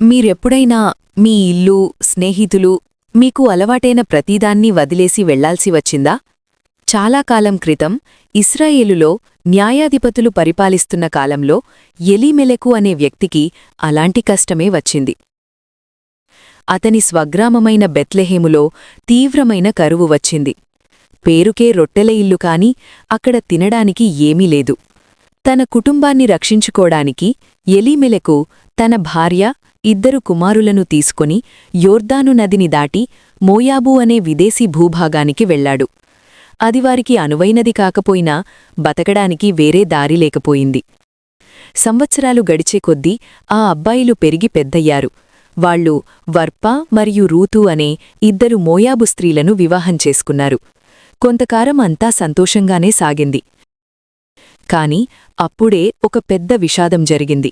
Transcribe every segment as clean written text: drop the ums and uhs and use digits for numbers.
మీరెప్పుడైనా మీ ఇల్లు, స్నేహితులు, మీకు అలవాటైన ప్రతిదాన్ని వదిలేసి వెళ్లాల్సి వచ్చిందా? చాలా కాలం క్రితం ఇస్రాయేలులో న్యాయాధిపతులు పరిపాలిస్తున్న కాలంలో ఎలీమెలెకు అనే వ్యక్తికి అలాంటి కష్టమే వచ్చింది. అతని స్వగ్రామమైన బెత్లెహేములో తీవ్రమైన కరువు వచ్చింది. పేరుకే రొట్టెల ఇల్లు కాని అక్కడ తినడానికి ఏమీ లేదు. తన కుటుంబాన్ని రక్షించుకోడానికి ఎలీమెలెకు తన భార్య, 2 కుమారులను తీసుకొని యోర్దాను నదిని దాటి మోయాబు అనే విదేశీ భూభాగానికి వెళ్లాడు. అది వారికి అనువైనది కాకపోయినా బతకడానికి వేరే దారి లేకపోయింది. సంవత్సరాలు గడిచే కొద్దీ ఆ అబ్బాయిలు పెరిగి పెద్దయ్యారు. వాళ్లు వర్ప మరియు రూతు అనే 2 మోయాబు స్త్రీలను వివాహం చేసుకున్నారు. కొంతకాలం అంతా సంతోషంగానే సాగింది. కాని అప్పుడే ఒక పెద్ద విషాదం జరిగింది.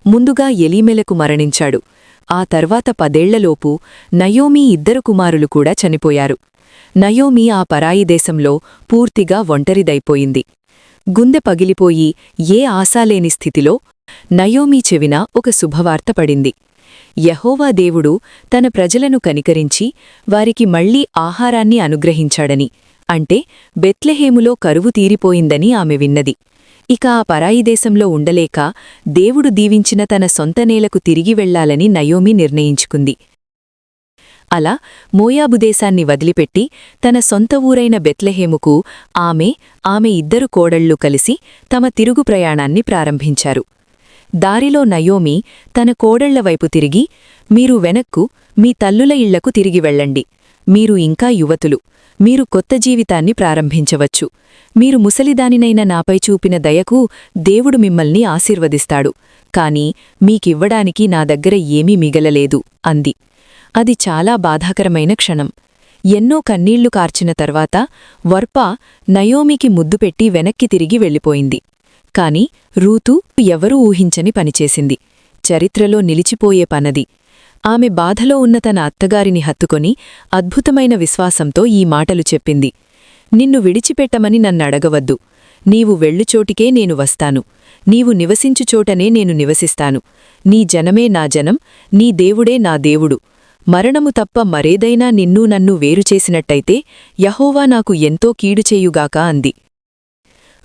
ముందుగా ఎలీమెలెకు మరణించాడు. ఆ తర్వాత 10 ఏళ్లలోపు నయోమీ 2 కుమారులు కూడా చనిపోయారు. నయోమీ ఆ పరాయి దేశంలో పూర్తిగా ఒంటరిదైపోయింది. గుండె పగిలిపోయి ఏ ఆశాలేని స్థితిలో నయోమీ చెవిన ఒక శుభవార్త పడింది. యెహోవా దేవుడు తన ప్రజలను కనికరించి వారికి మళ్లీ ఆహారాన్ని అనుగ్రహించాడని, అంటే బెత్లెహేములో కరువు తీరిపోయిందని ఆమె విన్నది. ఇక ఆ పరాయి దేశంలో ఉండలేక దేవుడు దీవించిన తన సొంత నేలకు తిరిగి వెళ్లాలని నయోమి నిర్ణయించుకుంది. అలా మోయాబు దేశాన్ని వదిలిపెట్టి తన సొంత ఊరైన బెత్లెహేముకు ఆమె 2 కోడళ్లు కలిసి తమ తిరుగు ప్రయాణాన్ని ప్రారంభించారు. దారిలో నయోమి తన కోడళ్లవైపు తిరిగి, మీరు వెనక్కు మీ తల్లుల ఇళ్లకు తిరిగి వెళ్ళండి. మీరు ఇంకా యువతులు. మీరు కొత్త జీవితాన్ని ప్రారంభించవచ్చు. మీరు ముసలిదానినైన నాపై చూపిన దయకు దేవుడు మిమ్మల్ని ఆశీర్వదిస్తాడు. కాని మీకివ్వడానికి నా దగ్గర ఏమీ మిగలలేదు అంది. అది చాలా బాధాకరమైన క్షణం. ఎన్నో కన్నీళ్లు కార్చిన తర్వాత వర్ప నయోమికి ముద్దుపెట్టి వెనక్కి తిరిగి వెళ్ళిపోయింది. కాని రూతు ఎవరూ ఊహించని పనిచేసింది. చరిత్రలో నిలిచిపోయే పనది. ఆమె బాధలో ఉన్న తన అత్తగారిని హత్తుకొని అద్భుతమైన విశ్వాసంతో ఈ మాటలు చెప్పింది. నిన్ను విడిచిపెట్టమని నన్నడగవద్దు. నీవు వెళ్ళుచోటికే నేను వస్తాను. నీవు నివసించుచోటనే నేను నివసిస్తాను. నీ జనమే నా జనం, నీ దేవుడే నా దేవుడు. మరణము తప్ప మరేదైనా నిన్నూ నన్ను వేరుచేసినట్టయితే యెహోవా నాకు ఎంతో కీడుచేయుగాక అంది.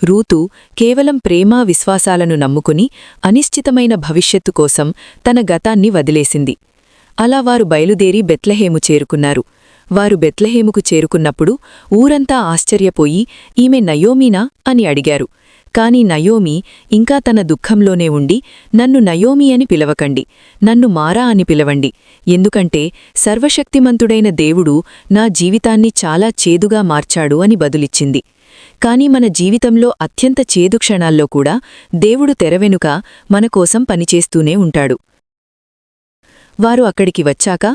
రూతు కేవలం ప్రేమా విశ్వాసాలను నమ్ముకుని అనిశ్చితమైన భవిష్యత్తు కోసం తన గతాన్ని వదిలేసింది. అలా వారు బయలుదేరి బెత్లెహేము చేరుకున్నారు. వారు బెత్లెహేముకు చేరుకున్నప్పుడు ఊరంతా ఆశ్చర్యపోయి ఈమె నయోమీనా అని అడిగారు. కాని నయోమి ఇంకా తన దుఃఖంలోనే ఉండి, నన్ను నయోమి అని పిలవకండి, నన్ను మారా అని పిలవండి, ఎందుకంటే సర్వశక్తిమంతుడైన దేవుడు నా జీవితాన్ని చాలా చేదుగా మార్చాడు అని బదులిచ్చింది. కాని మన జీవితంలో అత్యంత చేదు క్షణాల్లో కూడా దేవుడు తెరవెనుక మనకోసం పనిచేస్తూనే ఉంటాడు. వారు అక్కడికి వచ్చాక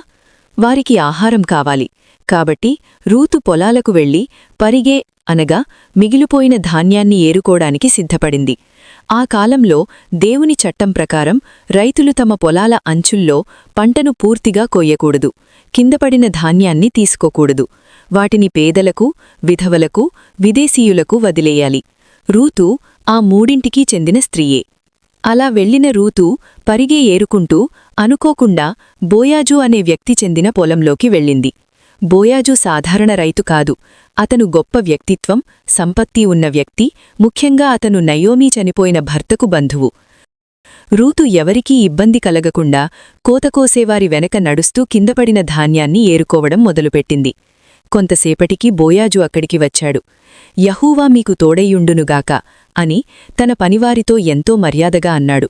వారికి ఆహారం కావాలి. కాబట్టి రూతు పొలాలకు వెళ్లి పరిగే అనగా మిగిలిపోయిన ధాన్యాన్ని ఏరుకోడానికి సిద్ధపడింది. ఆ కాలంలో దేవుని చట్టం ప్రకారం రైతులు తమ పొలాల అంచుల్లో పంటను పూర్తిగా కొయ్యకూడదు, కిందపడిన ధాన్యాన్ని తీసుకోకూడదు. వాటిని పేదలకు, విధవలకు, విదేశీయులకు వదిలేయాలి. రూతు ఆ మూడింటికీ చెందిన స్త్రీయే. అలా వెళ్లిన రూతు పరిగే ఏరుకుంటూ అనుకోకుండా బోయాజు అనే వ్యక్తి చెందిన పొలంలోకి వెళ్ళింది. బోయాజు సాధారణ రైతు కాదు. అతను గొప్ప వ్యక్తిత్వం, సంపత్తి ఉన్న వ్యక్తి. ముఖ్యంగా అతను నయోమీ చనిపోయిన భర్తకు బంధువు. రూతు ఎవరికీ ఇబ్బంది కలగకుండా కోతకోసేవారి వెనక నడుస్తూ కిందపడిన ధాన్యాన్ని ఏరుకోవడం మొదలుపెట్టింది. కొంతసేపటికి బోయాజు అక్కడికి వచ్చాడు. యెహోవా మీకు తోడైయుండునుగాక అని తన పనివారితో ఎంతో మర్యాదగా అన్నాడు.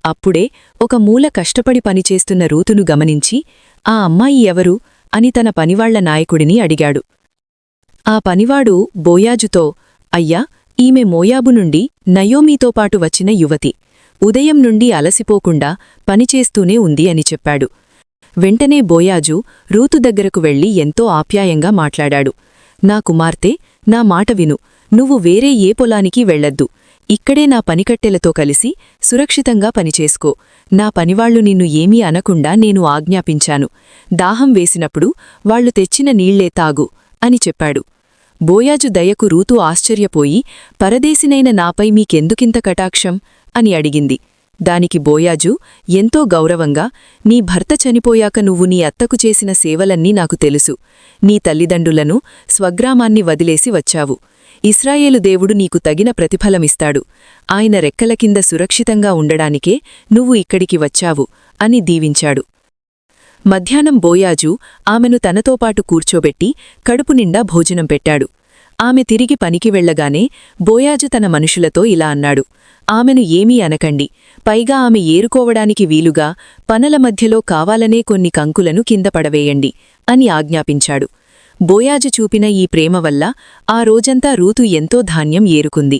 అప్పుడే ఒక మూల కష్టపడి పనిచేస్తున్న రూతును గమనించి, ఆ అమ్మాయి ఎవరు అని తన పనివాళ్ల నాయకుడిని అడిగాడు. ఆ పనివాడు బోయాజుతో, అయ్యా, ఈమె మోయాబు నుండి నయోమీతో పాటు వచ్చిన యువతి. ఉదయం నుండి అలసిపోకుండా పనిచేస్తూనే ఉంది అని చెప్పాడు. వెంటనే బోయాజు రూతు దగ్గరకు వెళ్లి ఎంతో ఆప్యాయంగా మాట్లాడాడు. నా కుమార్తె, నా మాట విను. నువ్వు వేరే ఏ పొలానికి వెళ్లొద్దు. ఇక్కడే నా పనికట్టెలతో కలిసి సురక్షితంగా పనిచేసుకో. నా పనివాళ్లు నిన్ను ఏమీ అనకుండా నేను ఆజ్ఞాపించాను. దాహం వేసినప్పుడు వాళ్లు తెచ్చిన నీళ్లే తాగు అని చెప్పాడు. బోయాజు దయకు రూతు ఆశ్చర్యపోయి, పరదేశినైన నాపై మీకెందుకింత కటాక్షం అని అడిగింది. దానికి బోయాజు ఎంతో గౌరవంగా, నీ భర్త చనిపోయాక నువ్వు నీ అత్తకు చేసిన సేవలన్నీ నాకు తెలుసు. నీ తల్లిదండ్రులను, స్వగ్రామాన్ని వదిలేసి వచ్చావు. ఇశ్రాయేలు దేవుడు నీకు తగిన ప్రతిఫలమిస్తాడు. ఆయన రెక్కల కింద సురక్షితంగా ఉండడానికే నువ్వు ఇక్కడికి వచ్చావు అని దీవించాడు. మధ్యాహ్నం బోయాజు ఆమెను తనతోపాటు కూర్చోబెట్టి కడుపునిండా భోజనం పెట్టాడు. ఆమె తిరిగి పనికి వెళ్లగానే బోయాజు తన మనుషులతో ఇలా అన్నాడు, ఆమెను ఏమీ అనకండి. పైగా ఆమె ఏరుకోవడానికి వీలుగా పనల మధ్యలో కావాలనే కొన్ని కంకులను కింద పడవేయండి అని ఆజ్ఞాపించాడు. బోయాజు చూపిన ఈ ప్రేమ వల్ల ఆ రోజంతా రూతు ఎంతో ధాన్యం ఏరుకుంది.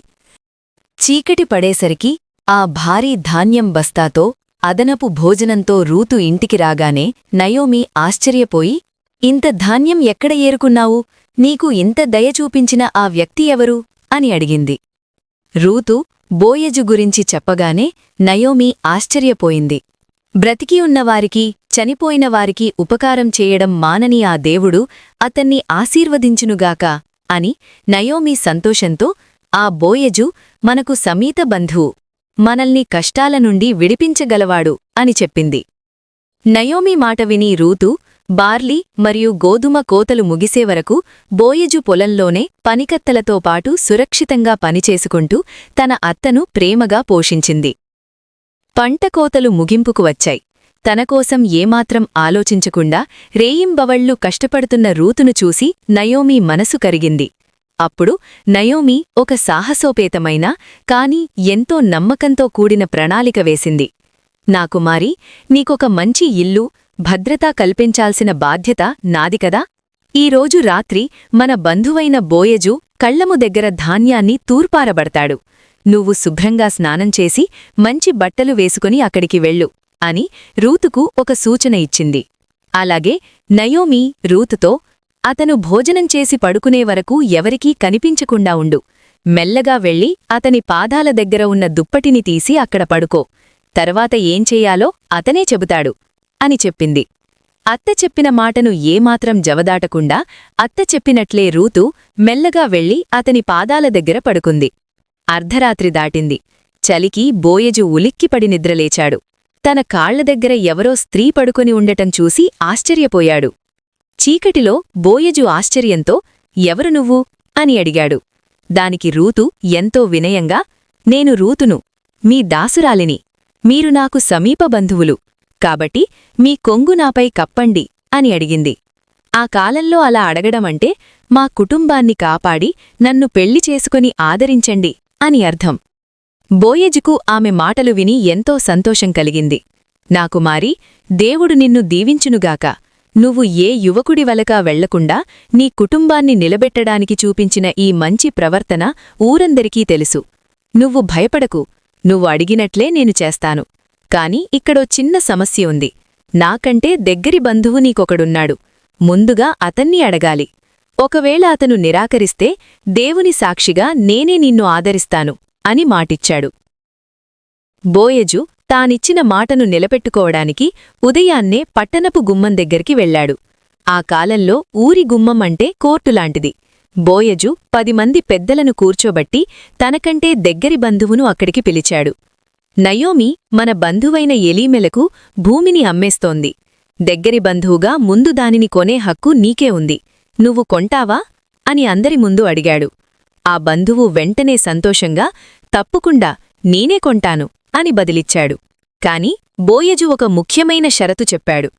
చీకటి పడేసరికి ఆ భారీ ధాన్యం బస్తాతో, అదనపు భోజనంతో రూతు ఇంటికి రాగానే నయోమి ఆశ్చర్యపోయి, ఇంత ధాన్యం ఎక్కడ ఏరుకున్నావు? నీకు ఇంత దయ చూపించిన ఆ వ్యక్తి ఎవరు? అని అడిగింది. రూతు బోయజు గురించి చెప్పగానే నయోమి ఆశ్చర్యపోయింది. బ్రతికి ఉన్నవారికి, చనిపోయిన వారికి ఉపకారం చేయడం మానని ఆ దేవుడు అతన్ని ఆశీర్వదించునుగాక అని నయోమి సంతోషంతో, ఆ బోయజు మనకు సమీత బంధువు, మనల్ని కష్టాల నుండి విడిపించగలవాడు అని చెప్పింది. నయోమి మాట విని రూతు బార్లీ మరియు గోధుమ కోతలు ముగిసే వరకు బోయజు పొలంలోనే పనికత్తలతో పాటు సురక్షితంగా పనిచేసుకుంటూ తన అత్తను ప్రేమగా పోషించింది. పంటకోతలు ముగింపుకు వచ్చాయి. తనకోసం ఏమాత్రం ఆలోచించకుండా రేయింబవళ్లు కష్టపడుతున్న రూతును చూసి నయోమి మనసు కరిగింది. అప్పుడు నయోమి ఒక సాహసోపేతమైన, కాని ఎంతో నమ్మకంతో కూడిన ప్రణాళిక వేసింది. నా కుమారీ, నీకొక మంచి ఇల్లు, భద్రత కల్పించాల్సిన బాధ్యత నాది కదా. ఈరోజు రాత్రి మన బంధువైన బోయజు కళ్లము దగ్గర ధాన్యాన్ని తూర్పారబడతాడు. నువ్వు శుభ్రంగా స్నానం చేసి మంచి బట్టలు వేసుకుని అక్కడికి వెళ్ళు అని రూతుకు ఒక సూచన ఇచ్చింది. అలాగే నయోమి రూతుతో, అతను భోజనం చేసి పడుకునే వరకు ఎవరికీ కనిపించకుండా ఉండు. మెల్లగా వెళ్ళి అతని పాదాల దగ్గర ఉన్న దుప్పటిని తీసి అక్కడ పడుకో. తర్వాత ఏం చెయ్యాలో అతనే చెబుతాడు అని చెప్పింది. అత్త చెప్పిన మాటను ఏమాత్రం జవదాటకుండా అత్త చెప్పినట్లే రూతు మెల్లగా వెళ్ళి అతని పాదాల దగ్గర పడుకుంది. అర్ధరాత్రి దాటింది. చలికి బోయజు ఉలిక్కిపడి నిద్రలేచాడు. తన కాళ్ల దగ్గర ఎవరో స్త్రీ పడుకొని ఉండటం చూసి ఆశ్చర్యపోయాడు. చీకటిలో బోయజు ఆశ్చర్యంతో, ఎవరు నువ్వు అని అడిగాడు. దానికి రూతు ఎంతో వినయంగా, నేను రూతును, మీ దాసురాలిని. మీరు నాకు సమీప బంధువులు, కాబట్టి మీ కొంగు నాపై కప్పండి అని అడిగింది. ఆ కాలంలో అలా అడగడమంటే మా కుటుంబాన్ని కాపాడి నన్ను పెళ్లి చేసుకుని ఆదరించండి అని అర్థం. బోయజుకు ఆమె మాటలు విని ఎంతో సంతోషం కలిగింది. నా కుమారీ, దేవుడు నిన్ను దీవించునుగాక. నువ్వు ఏ యువకుడి వలకా వెళ్లకుండా నీ కుటుంబాన్ని నిలబెట్టడానికి చూపించిన ఈ మంచి ప్రవర్తన ఊరందరికీ తెలుసు. నువ్వు భయపడకు, నువ్వు అడిగినట్లే నేను చేస్తాను. కాని ఇక్కడో చిన్న సమస్య ఉంది. నాకంటే దగ్గరి బంధువు నీకొకడున్నాడు. ముందుగా అతన్ని అడగాలి. ఒకవేళ అతను నిరాకరిస్తే దేవుని సాక్షిగా నేనే నిన్ను ఆదరిస్తాను అని మాటిచ్చాడు. బోయజు తానిచ్చిన మాటను నిలబెట్టుకోవడానికి ఉదయాన్నే పట్టణపు గుమ్మం దగ్గరికి వెళ్లాడు. ఆ కాలంలో ఊరి గుమ్మం అంటే కోర్టులాంటిది. బోయజు 10 మంది పెద్దలను కూర్చోబట్టి తనకంటే దగ్గరి బంధువును అక్కడికి పిలిచాడు. నయోమి మన బంధువైన ఎలీమెలకు భూమిని అమ్మేస్తోంది. దగ్గరి బంధువుగా ముందు దానిని కొనే హక్కు నీకే ఉంది. నువ్వు కొంటావా అని అందరి ముందు అడిగాడు. ఆ బంధువు వెంటనే సంతోషంగా, తప్పకుండా నేనే కొంటాను అని బదిలిచ్చాడు. కాని బోయజు ఒక ముఖ్యమైన షరతు చెప్పాడు.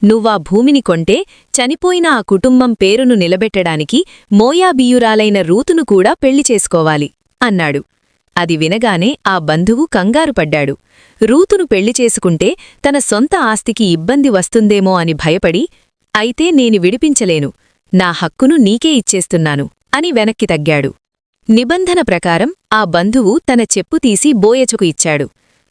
నువ్వా భూమిని కొంటే చనిపోయిన ఆ కుటుంబం పేరును నిలబెట్టడానికి మోయాబీయురాలైన రూతును కూడా పెళ్లి చేసుకోవాలి అన్నాడు. అది వినగానే ఆ బంధువు కంగారుపడ్డాడు. రూతును పెళ్లి చేసుకుంటే తన సొంత ఆస్తికి ఇబ్బంది వస్తుందేమో అని భయపడి, అయితే నేను విడిపించలేను, నా హక్కును నీకే ఇచ్చేస్తున్నాను అని వెనక్కి తగ్గాడు. నిబంధన ప్రకారం ఆ బంధువు తన చెప్పు తీసి బోయజుకు ఇచ్చాడు.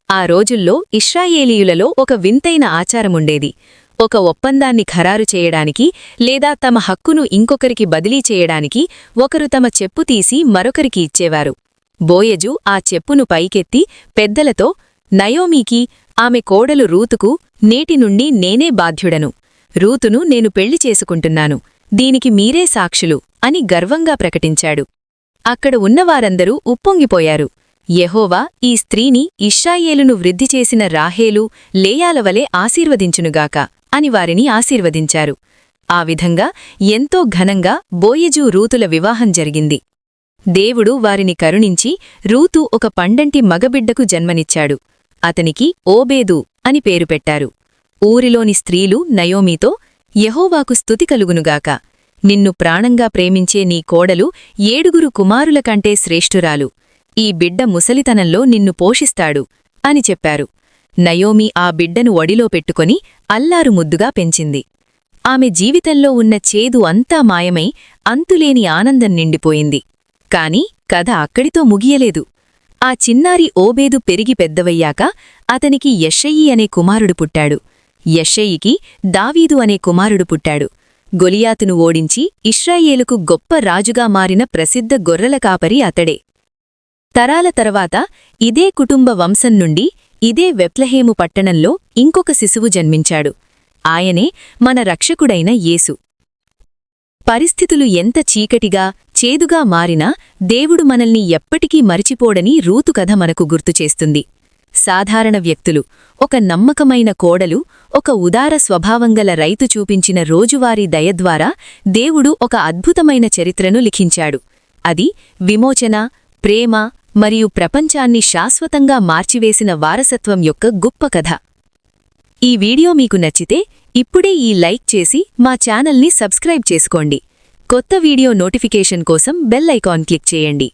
ఆ రోజుల్లో ఇశ్రాయేలీయులలో ఒక వింతైన ఆచారముండేది. ఒక ఒప్పందాన్ని ఖరారు చేయడానికి లేదా తమ హక్కును ఇంకొకరికి బదిలీ చేయడానికి ఒకరు తమ చెప్పు తీసి మరొకరికి ఇచ్చేవారు. బోయజు ఆ చెప్పును పైకెత్తి పెద్దలతో, నయోమీకి, ఆమె కోడలు రూతుకు నేటి నుండి నేనే బాధ్యుడను. రూతును నేను పెళ్లి చేసుకుంటున్నాను. దీనికి మీరే సాక్షులు అని గర్వంగా ప్రకటించాడు. అక్కడ ఉన్నవారందరూ ఉప్పొంగిపోయారు. యెహోవా ఈ స్త్రీని ఇశ్రాయేలును వృద్ధి చేసిన రాహేలు లేయాలవలే ఆశీర్వదించునుగాక అని వారిని ఆశీర్వదించారు. ఆ విధంగా ఎంతో ఘనంగా బోయజు రూతుల వివాహం జరిగింది. దేవుడు వారిని కరుణించి రూతు ఒక పండంటి మగబిడ్డకు జన్మనిచ్చాడు. అతనికి ఓబేదు అని పేరు పెట్టారు. ఊరిలోని స్త్రీలు నయోమీతో, యెహోవాకు స్తుతి కలుగునుగాక, నిన్ను ప్రాణంగా ప్రేమించే నీ కోడలు 7 కుమారుల కంటే శ్రేష్ఠురాలు, ఈ బిడ్డ ముసలితనంలో నిన్ను పోషిస్తాడు అని చెప్పారు. నయోమి ఆ బిడ్డను ఒడిలో పెట్టుకొని అల్లారు ముద్దుగా పెంచింది. ఆమె జీవితంలో ఉన్న చేదు అంతా మాయమై అంతులేని ఆనందం నిండిపోయింది. కాని కథ అక్కడితో ముగియలేదు. ఆ చిన్నారి ఓబేదు పెరిగి పెద్దవయ్యాక అతనికి యెషయి అనే కుమారుడు పుట్టాడు. యెషయికి దావీదు అనే కుమారుడు పుట్టాడు. గొలియాతును ఓడించి ఇశ్రాయేలుకు గొప్ప రాజుగా మారిన ప్రసిద్ధ గొర్రెల కాపరి అతడే. తరాల తర్వాత ఇదే కుటుంబ వంశం నుండి ఇదే బెత్లెహేము పట్టణంలో ఇంకొక శిశువు జన్మించాడు. ఆయనే మన రక్షకుడైన యేసు. పరిస్థితులు ఎంత చీకటిగా, చేదుగా మారినా దేవుడు మనల్ని ఎప్పటికీ మరిచిపోడని రూతు కథ మనకు గుర్తుచేస్తుంది. సాధారణ వ్యక్తులు, ఒక నమ్మకమైన కోడలు, ఒక ఉదార స్వభావంగల రైతు చూపించిన రోజువారీ దయద్వారా దేవుడు ఒక అద్భుతమైన చరిత్రను లిఖించాడు. అది విమోచన, ప్రేమ మరియు ప్రపంచాన్ని శాశ్వతంగా మార్చివేసిన వారసత్వం యొక్క గొప్ప కథ. ఈ వీడియో మీకు నచ్చితే ఇప్పుడే ఈ లైక్ చేసి మా ఛానల్ని సబ్స్క్రైబ్ చేసుకోండి. కొత్త వీడియో నోటిఫికేషన్ కోసం బెల్ ఐకాన్ క్లిక్ చేయండి.